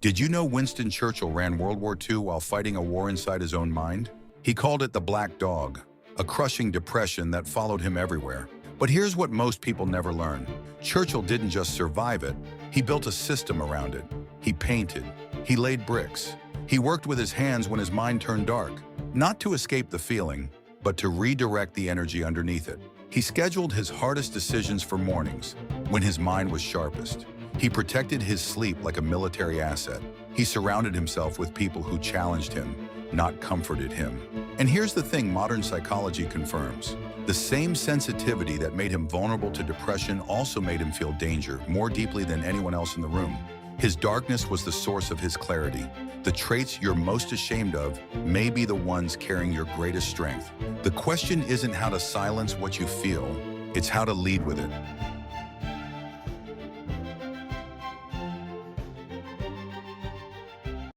Did you know Winston Churchill ran World War II while fighting a war inside his own mind? He called it the Black Dog, a crushing depression that followed him everywhere. But here's what most people never learn. Churchill didn't just survive it, he built a system around it. He painted, he laid bricks, he worked with his hands when his mind turned dark, not to escape the feeling, but to redirect the energy underneath it. He scheduled his hardest decisions for mornings, when his mind was sharpest. He protected his sleep like a military asset. He surrounded himself with people who challenged him, not comforted him. And here's the thing modern psychology confirms. The same sensitivity that made him vulnerable to depression also made him feel danger more deeply than anyone else in the room. His darkness was the source of his clarity. The traits you're most ashamed of may be the ones carrying your greatest strength. The question isn't how to silence what you feel, it's how to lead with it.